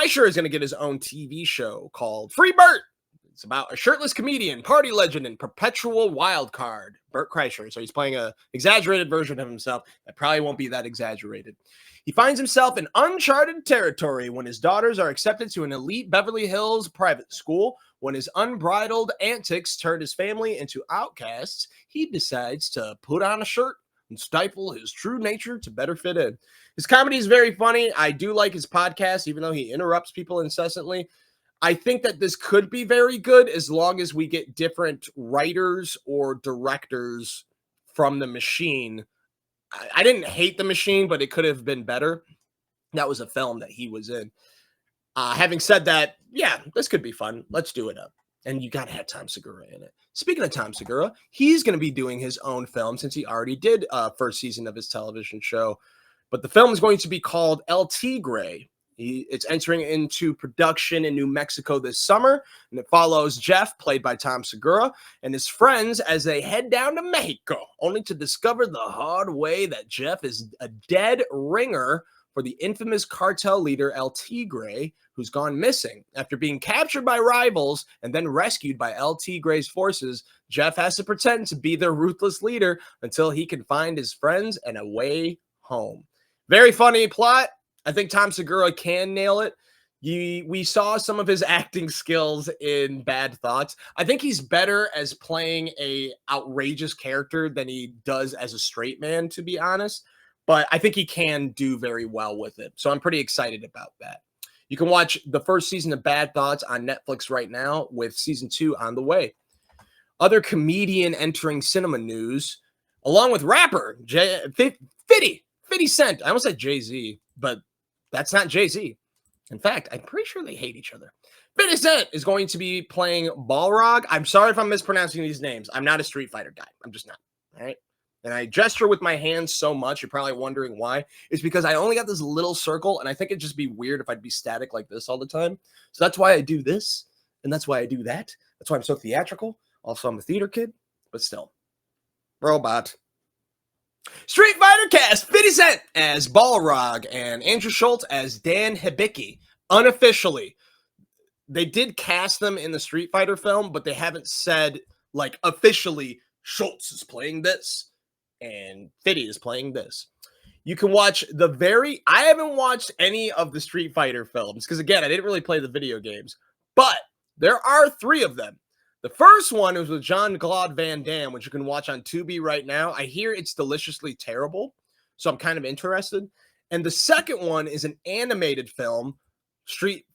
Kreischer is going to get his own TV show called Free Bert. It's about a shirtless comedian, party legend, and perpetual wild card, Bert Kreischer. So he's playing an exaggerated version of himself that probably won't be that exaggerated. He finds himself in uncharted territory when his daughters are accepted to an elite Beverly Hills private school. When his unbridled antics turn his family into outcasts, he decides to put on a shirt and stifle his true nature to better fit in. His comedy is very funny. I do like his podcast, even though he interrupts people incessantly. I think that this could be very good as long as we get different writers or directors from The Machine. I didn't hate The Machine, but it could have been better. That was a film that he was in. Having said that, yeah, this could be fun. Let's do it up. And you got to have Tom Segura in it. Speaking of Tom Segura, he's going to be doing his own film since he already did first season of his television show. But the film is going to be called El Tigre. It's entering into production in New Mexico this summer, and it follows Jeff, played by Tom Segura, and his friends as they head down to Mexico, only to discover the hard way that Jeff is a dead ringer for the infamous cartel leader El Tigre, who's gone missing. After being captured by rivals and then rescued by El Tigre's forces, Jeff has to pretend to be their ruthless leader until he can find his friends and a way home. Very funny plot. I think Tom Segura can nail it. We saw some of his acting skills in Bad Thoughts. I think he's better as playing a outrageous character than he does as a straight man, to be honest. But I think he can do very well with it. So I'm pretty excited about that. You can watch the first season of Bad Thoughts on Netflix right now with season 2 on the way. Other comedian entering cinema news, along with rapper 50 Cent. I almost said Jay-Z, but that's not Jay-Z. In fact, I'm pretty sure they hate each other. 50 Cent is going to be playing Balrog. I'm sorry if I'm mispronouncing these names. I'm not a Street Fighter guy. I'm just not. All right. And I gesture with my hands so much, you're probably wondering why. It's because I only got this little circle, and I think it'd just be weird if I'd be static like this all the time. So that's why I do this, and that's why I do that. That's why I'm so theatrical. Also, I'm a theater kid, but still. Robot. Street Fighter cast 50 Cent as Balrog and Andrew Schultz as Dan Hibiki. Unofficially, they did cast them in the Street Fighter film, but they haven't said, like, officially, Schultz is playing this and 50 is playing this. You can watch I haven't watched any of the Street Fighter films because, again, I didn't really play the video games, but there are 3 of them. The first one is with Jean-Claude Van Damme, which you can watch on Tubi right now. I hear it's deliciously terrible, so I'm kind of interested. And the second one is an animated film, Street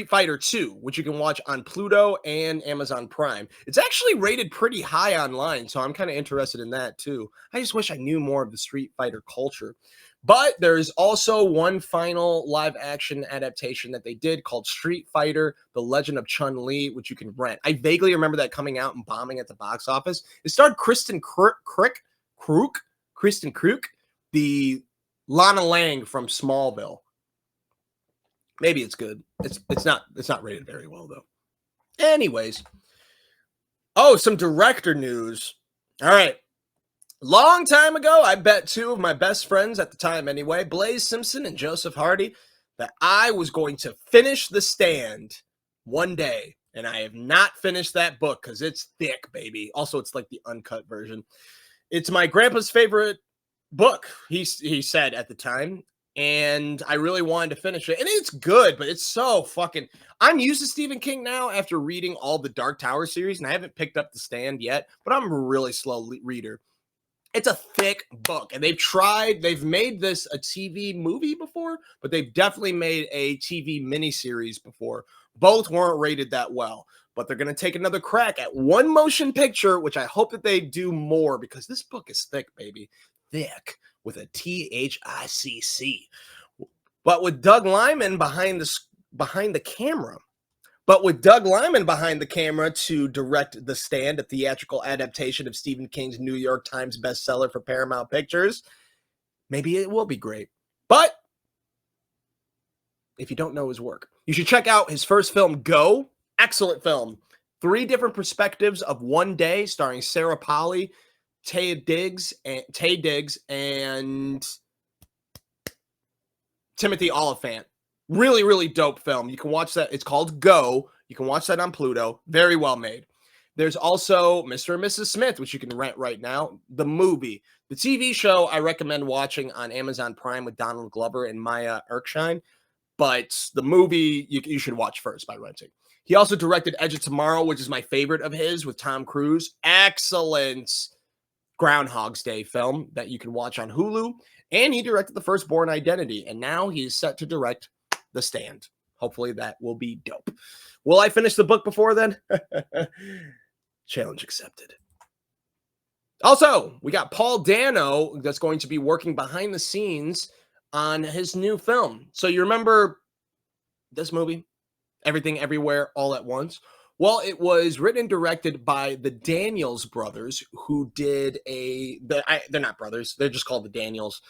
Fighter 2, which you can watch on Pluto and Amazon Prime. It's actually rated pretty high online, so I'm kind of interested in that too. I just wish I knew more of the Street Fighter culture. But there's also one final live-action adaptation that they did called Street Fighter: The Legend of Chun-Li, which you can rent. I vaguely remember that coming out and bombing at the box office. It starred Kristen Kruk, the Lana Lang from Smallville. Maybe it's good. It's not rated very well, though. Anyways. Oh, some director news. All right. Long time ago, I bet 2 of my best friends at the time anyway, Blaze Simpson and Joseph Hardy, that I was going to finish The Stand one day. And I have not finished that book because it's thick, baby. Also, it's like the uncut version. It's my grandpa's favorite book, he said at the time. And I really wanted to finish it. And it's good, but it's so fucking... I'm used to Stephen King now after reading all the Dark Tower series, and I haven't picked up The Stand yet, but I'm a really slow reader. It's a thick book, and they've made this a TV movie before, but they've definitely made a TV miniseries before. Both weren't rated that well, but they're going to take another crack at one motion picture, which I hope that they do more because this book is thick, baby. Thick with a THICC. But with Doug Liman behind the camera. But with Doug Liman behind the camera to direct The Stand, a theatrical adaptation of Stephen King's New York Times bestseller for Paramount Pictures, maybe it will be great. But if you don't know his work, you should check out his first film, Go. Excellent film. 3 different perspectives of one day, starring Sarah Polley, Taye Diggs, and Timothy Oliphant. Really, really dope film. You can watch that. It's called Go. You can watch that on Pluto. Very well made. There's also Mr. and Mrs. Smith, which you can rent right now. The movie. The TV show I recommend watching on Amazon Prime with Donald Glover and Maya Erskine. But the movie you should watch first by renting. He also directed Edge of Tomorrow, which is my favorite of his with Tom Cruise. Excellent Groundhog's Day film that you can watch on Hulu. And he directed The First Born Identity. And now he's set to direct The Stand. Hopefully that will be dope. Will I finish the book before then? Challenge accepted. Also, we got Paul Dano that's going to be working behind the scenes on his new film. So you remember this movie, Everything Everywhere All at Once? Well, it was written and directed by the Daniels brothers, who did they're not brothers. They're just called the Daniels.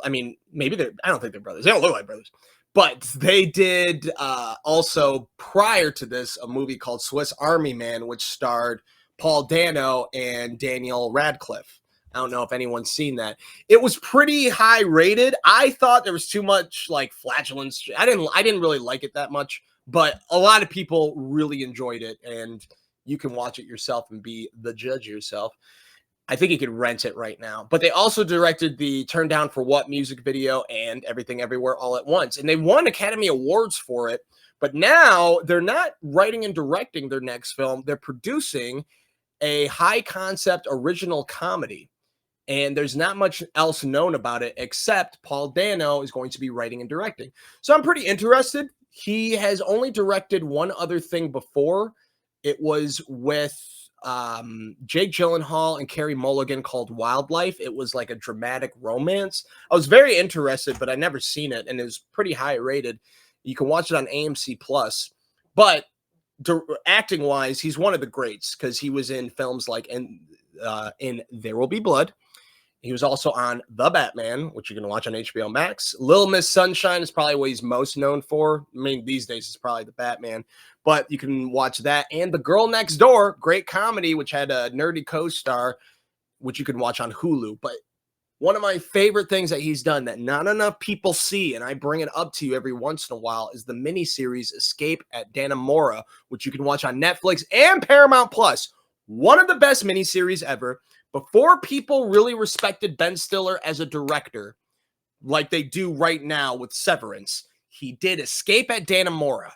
I mean, I don't think they're brothers. They don't look like brothers. But they did also, prior to this, a movie called Swiss Army Man, which starred Paul Dano and Daniel Radcliffe. I don't know if anyone's seen that. It was pretty high rated. I thought there was too much like flatulence. I didn't really like it that much, but a lot of people really enjoyed it, and you can watch it yourself and be the judge yourself. I think you could rent it right now. But they also directed the Turn Down for What music video and Everything Everywhere All at Once. And they won Academy Awards for it. But now they're not writing and directing their next film. They're producing a high concept original comedy. And there's not much else known about it except Paul Dano is going to be writing and directing. So I'm pretty interested. He has only directed one other thing before. It was with Jake Gyllenhaal and Carey Mulligan called Wildlife. It was like a dramatic romance. I was very interested, but I never seen it, and it was pretty high rated. You can watch it on AMC Plus. But acting wise, he's one of the greats because he was in films like in There Will Be Blood. He was also on The Batman, which you can watch on HBO Max. Little Miss Sunshine is probably what he's most known for. I mean, these days it's probably The Batman, but you can watch that. And The Girl Next Door, great comedy, which had a nerdy co-star, which you can watch on Hulu. But one of my favorite things that he's done that not enough people see, and I bring it up to you every once in a while, is the miniseries Escape at Dannemora, which you can watch on Netflix and Paramount Plus. One of the best miniseries ever. Before people really respected Ben Stiller as a director, like they do right now with Severance, he did Escape at Dannemora.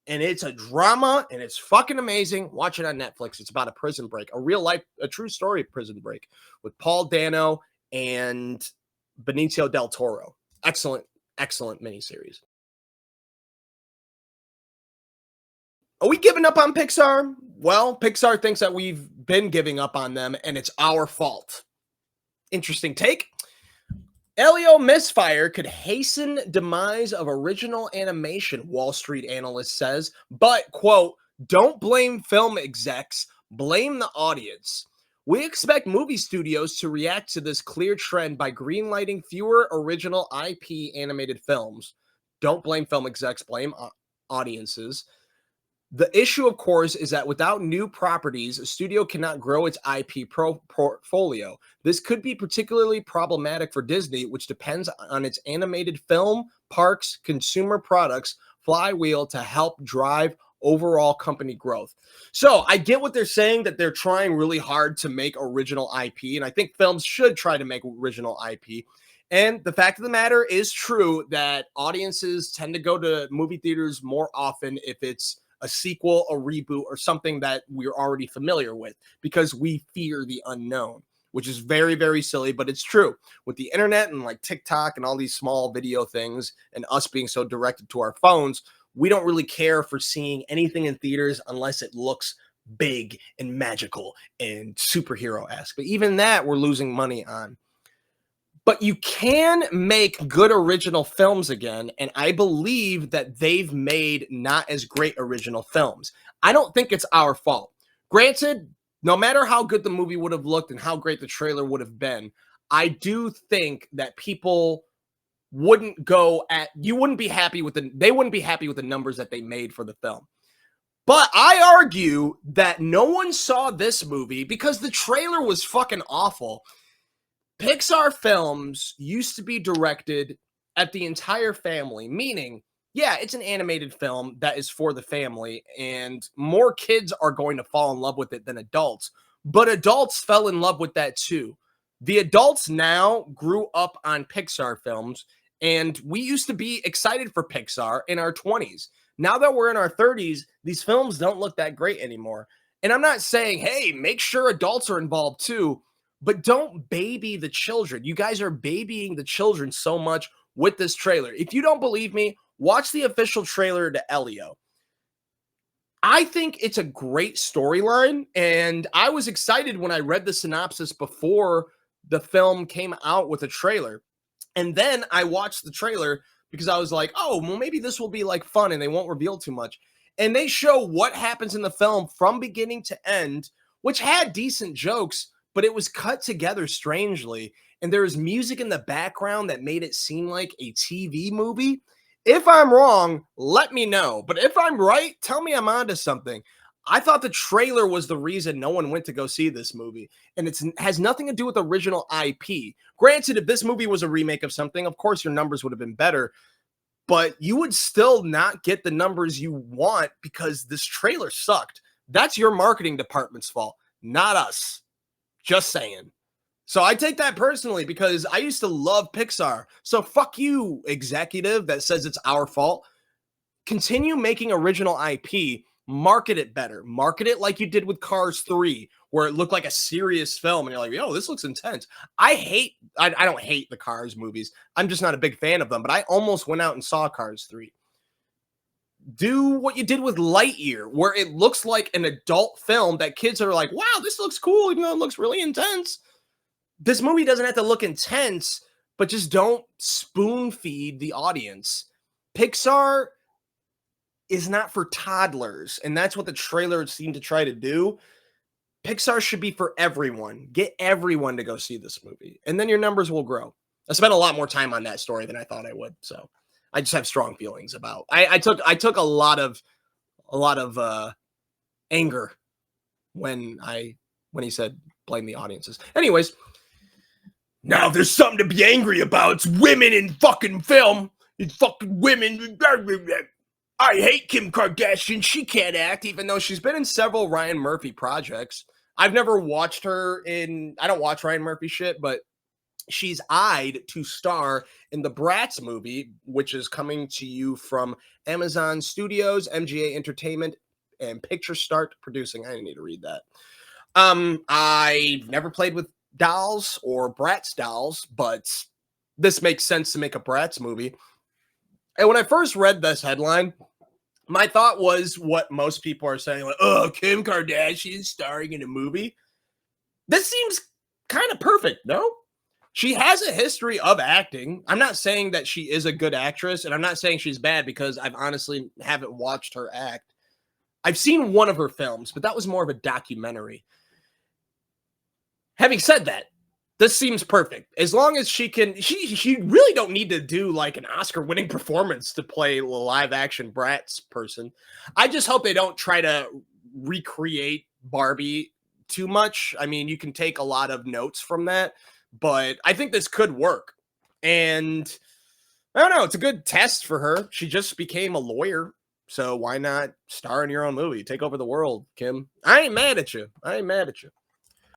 And it's a drama, and it's fucking amazing. Watch it on Netflix. It's about a prison break, a true story prison break with Paul Dano and Benicio del Toro. Excellent, excellent miniseries. Are we giving up on Pixar? Well, Pixar thinks that we've been giving up on them, and it's our fault. Interesting take. Elio misfire could hasten demise of original animation, Wall Street analyst says, but, quote, don't blame film execs, blame the audience. We expect movie studios to react to this clear trend by greenlighting fewer original IP animated films. Don't blame film execs, blame audiences. The issue, of course, is that without new properties, a studio cannot grow its IP portfolio. This could be particularly problematic for Disney, which depends on its animated film, parks, consumer products, flywheel to help drive overall company growth. So I get what they're saying, that they're trying really hard to make original IP, and I think films should try to make original IP. And the fact of the matter is true that audiences tend to go to movie theaters more often if it's a sequel, a reboot, or something that we're already familiar with, because we fear the unknown, which is very, very silly, but it's true. With the internet and like TikTok and all these small video things and us being so directed to our phones, we don't really care for seeing anything in theaters unless it looks big and magical and superhero-esque. But even that, we're losing money on. But you can make good original films again, and I believe that they've made not as great original films. I don't think it's our fault. Granted, no matter how good the movie would have looked and how great the trailer would have been, I do think that people wouldn't be happy with the numbers that they made for the film. But I argue that no one saw this movie because the trailer was fucking awful. Pixar films used to be directed at the entire family, meaning yeah, it's an animated film that is for the family, and more kids are going to fall in love with it than adults. But adults fell in love with that too. The adults now grew up on Pixar films, and we used to be excited for Pixar in our 20s. Now that we're in our 30s, these films don't look that great anymore. And I'm not saying, hey, make sure adults are involved too, but don't baby the children. You guys are babying the children so much with this trailer. If you don't believe me, watch the official trailer to Elio. I think it's a great storyline, and I was excited when I read the synopsis before the film came out with a trailer. And then I watched the trailer because I was like, oh, well, maybe this will be like fun and they won't reveal too much. And they show what happens in the film from beginning to end, which had decent jokes, but it was cut together strangely. And there was music in the background that made it seem like a TV movie. If I'm wrong, let me know. But if I'm right, tell me I'm onto something. I thought the trailer was the reason no one went to go see this movie. And it has nothing to do with original IP. Granted, if this movie was a remake of something, of course your numbers would have been better. But you would still not get the numbers you want because this trailer sucked. That's your marketing department's fault, not us. Just saying. So I take that personally because I used to love Pixar. So fuck you, executive that says it's our fault. Continue making original IP. Market it better. Market it like you did with Cars 3, where it looked like a serious film. And you're like, yo, this looks intense. I don't hate the Cars movies. I'm just not a big fan of them. But I almost went out and saw Cars 3. Do what you did with Lightyear, where it looks like an adult film that kids are like, wow, this looks cool, even though it looks really intense. This movie doesn't have to look intense, but just don't spoon feed the audience. Pixar is not for toddlers, and that's what the trailer seemed to try to do. Pixar should be for everyone. Get everyone to go see this movie, and then your numbers will grow. I spent a lot more time on that story than I thought I would, so I just have strong feelings about. I took a lot of anger when he said blame the audiences. Anyways. Now, if there's something to be angry about, it's women in fucking film. It's fucking women. I hate Kim Kardashian. She can't act, even though she's been in several Ryan Murphy projects. I've never watched her in... I don't watch Ryan Murphy shit, but she's eyed to star in the Bratz movie, which is coming to you from Amazon Studios, MGA Entertainment, and Picture Start Producing. I didn't need to read that. I've never played with dolls or Bratz dolls, but this makes sense to make a Bratz movie. And when I first read this headline, my thought was what most people are saying, like, oh, Kim Kardashian starring in a movie. This seems kind of perfect, no? She has a history of acting. I'm not saying that she is a good actress, and I'm not saying she's bad because I've honestly haven't watched her act. I've seen one of her films, but that was more of a documentary. Having said that, this seems perfect. As long as she can, she really don't need to do like an Oscar-winning performance to play a live-action Bratz person. I just hope they don't try to recreate Barbie too much. I mean, you can take a lot of notes from that, but I think this could work. And I don't know, it's a good test for her. She just became a lawyer, so why not star in your own movie? Take over the world, Kim. I ain't mad at you.